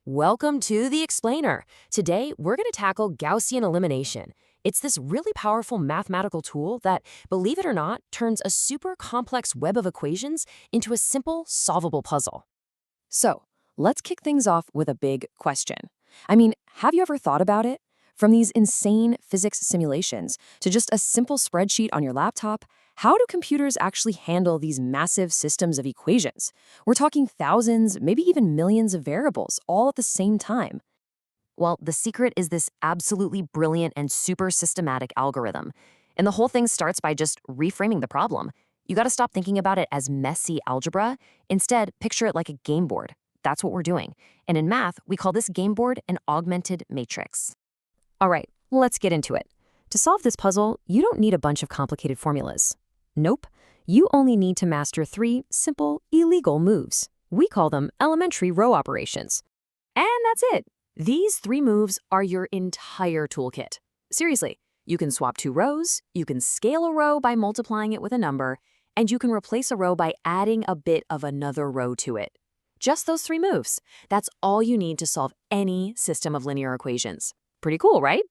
Welcome to the Explainer. Today, we're going to tackle Gaussian elimination. It's this really powerful mathematical tool that, believe it or not, turns a super complex web of equations into a simple, solvable puzzle. So, let's kick things off with a big question. Have you ever thought about it? From these insane physics simulations to just a simple spreadsheet on your laptop, how do computers actually handle these massive systems of equations? We're talking thousands, maybe even millions of variables all at the same time. Well, the secret is this absolutely brilliant and super systematic algorithm. And the whole thing starts by just reframing the problem. You got to stop thinking about it as messy algebra. Instead, picture it like a game board. That's what we're doing. And in math, we call this game board an augmented matrix. All right, let's get into it. To solve this puzzle, you don't need a bunch of complicated formulas. Nope, you only need to master 3 simple, illegal moves. We call them elementary row operations. And that's it. These 3 moves are your entire toolkit. Seriously, you can swap 2 rows, you can scale a row by multiplying it with a number, and you can replace a row by adding a bit of another row to it. Just those 3 moves. That's all you need to solve any system of linear equations. Pretty cool, right?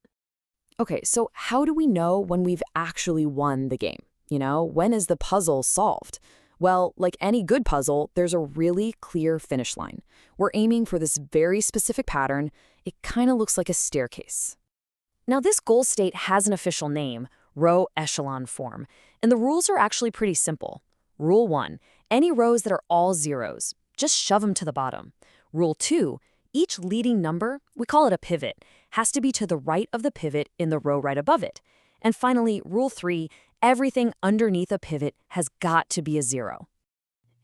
Okay, so how do we know when we've actually won the game? When is the puzzle solved? Well, like any good puzzle, there's a really clear finish line. We're aiming for this very specific pattern. It kind of looks like a staircase. Now, this goal state has an official name, row-echelon form, and the rules are actually pretty simple. Rule 1, any rows that are all zeros, just shove them to the bottom. Rule 2, each leading number, we call it a pivot, has to be to the right of the pivot in the row right above it. And finally, rule 3, everything underneath a pivot has got to be a 0.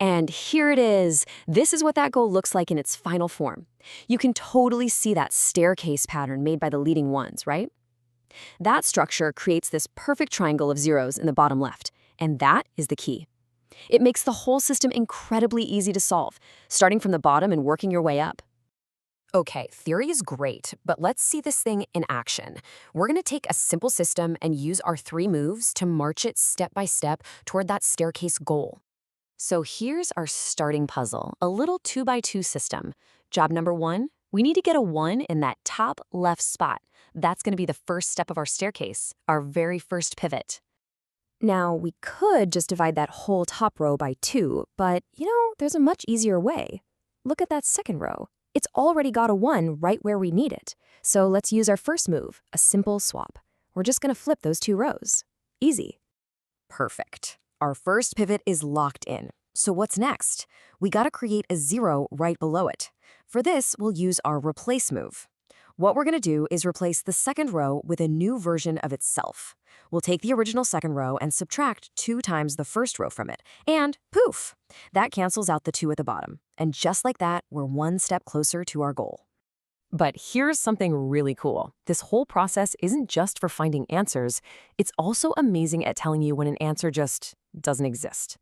And here it is. This is what that goal looks like in its final form. You can totally see that staircase pattern made by the leading ones, right? That structure creates this perfect triangle of zeros in the bottom left, and that is the key. It makes the whole system incredibly easy to solve, starting from the bottom and working your way up. Okay, theory is great, but let's see this thing in action. We're going to take a simple system and use our 3 moves to march it step by step toward that staircase goal. So here's our starting puzzle, a little 2x2 system. Job number 1, we need to get a 1 in that top left spot. That's going to be the first step of our staircase, our very first pivot. Now, we could just divide that whole top row by 2, but there's a much easier way. Look at that second row. It's already got a 1 right where we need it. So let's use our first move, a simple swap. We're just going to flip those 2 rows. Easy. Perfect. Our first pivot is locked in. So what's next? We got to create a 0 right below it. For this, we'll use our replace move. What we're going to do is replace the second row with a new version of itself. We'll take the original second row and subtract 2 times the first row from it. And poof! That cancels out the 2 at the bottom. And just like that, we're 1 step closer to our goal. But here's something really cool. This whole process isn't just for finding answers. It's also amazing at telling you when an answer just doesn't exist.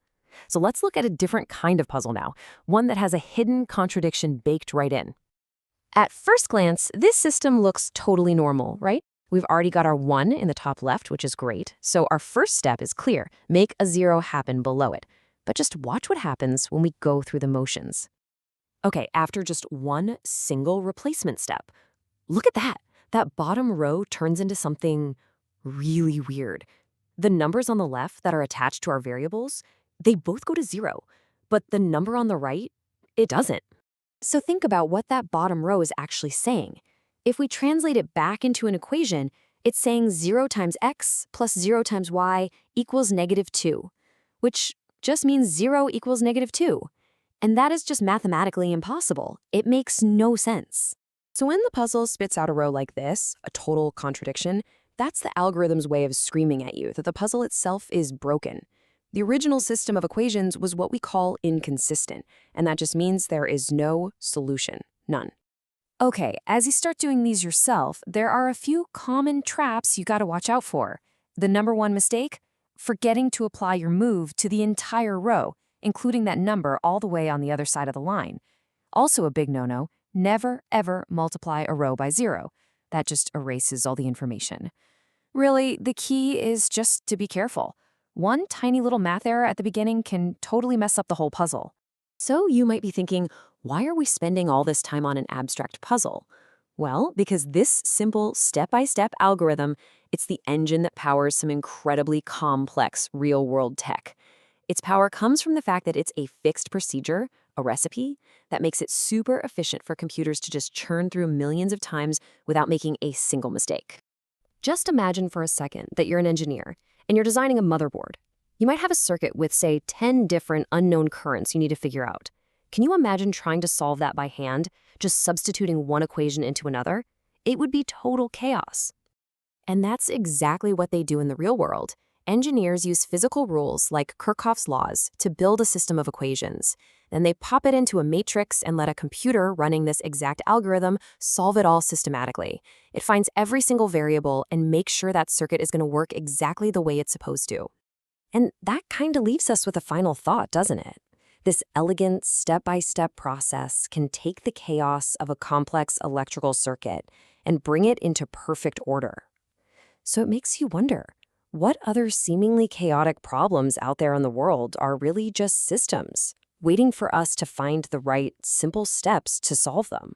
So let's look at a different kind of puzzle now, one that has a hidden contradiction baked right in. At first glance, this system looks totally normal, right? We've already got our 1 in the top left, which is great. So our first step is clear. Make a 0 happen below it. But just watch what happens when we go through the motions. Okay, after just 1 single replacement step, look at that. That bottom row turns into something really weird. The numbers on the left that are attached to our variables, they both go to 0. But the number on the right, it doesn't. So think about what that bottom row is actually saying. If we translate it back into an equation, it's saying 0 times x plus 0 times y equals -2, which just means 0 equals -2. And that is just mathematically impossible. It makes no sense. So when the puzzle spits out a row like this, a total contradiction, that's the algorithm's way of screaming at you that the puzzle itself is broken. The original system of equations was what we call inconsistent, and that just means there is no solution, none. Okay, as you start doing these yourself, there are a few common traps you gotta watch out for. The number 1 mistake? Forgetting to apply your move to the entire row, including that number all the way on the other side of the line. Also a big no-no, never ever multiply a row by 0. That just erases all the information. Really, the key is just to be careful. One tiny little math error at the beginning can totally mess up the whole puzzle. So you might be thinking, Why are we spending all this time on an abstract puzzle? Well, because this simple step-by-step algorithm, it's the engine that powers some incredibly complex real-world tech. Its power comes from the fact that it's a fixed procedure, a recipe, that makes it super efficient for computers to just churn through millions of times without making a single mistake. Just imagine for a second that you're an engineer and you're designing a motherboard. You might have a circuit with, say, 10 different unknown currents you need to figure out. Can you imagine trying to solve that by hand, just substituting one equation into another? It would be total chaos. And that's exactly what they do in the real world. Engineers use physical rules like Kirchhoff's laws to build a system of equations. Then they pop it into a matrix and let a computer running this exact algorithm solve it all systematically. It finds every single variable and makes sure that circuit is going to work exactly the way it's supposed to. And that kind of leaves us with a final thought, doesn't it? This elegant step-by-step process can take the chaos of a complex electrical circuit and bring it into perfect order. So it makes you wonder, what other seemingly chaotic problems out there in the world are really just systems, waiting for us to find the right, simple steps to solve them?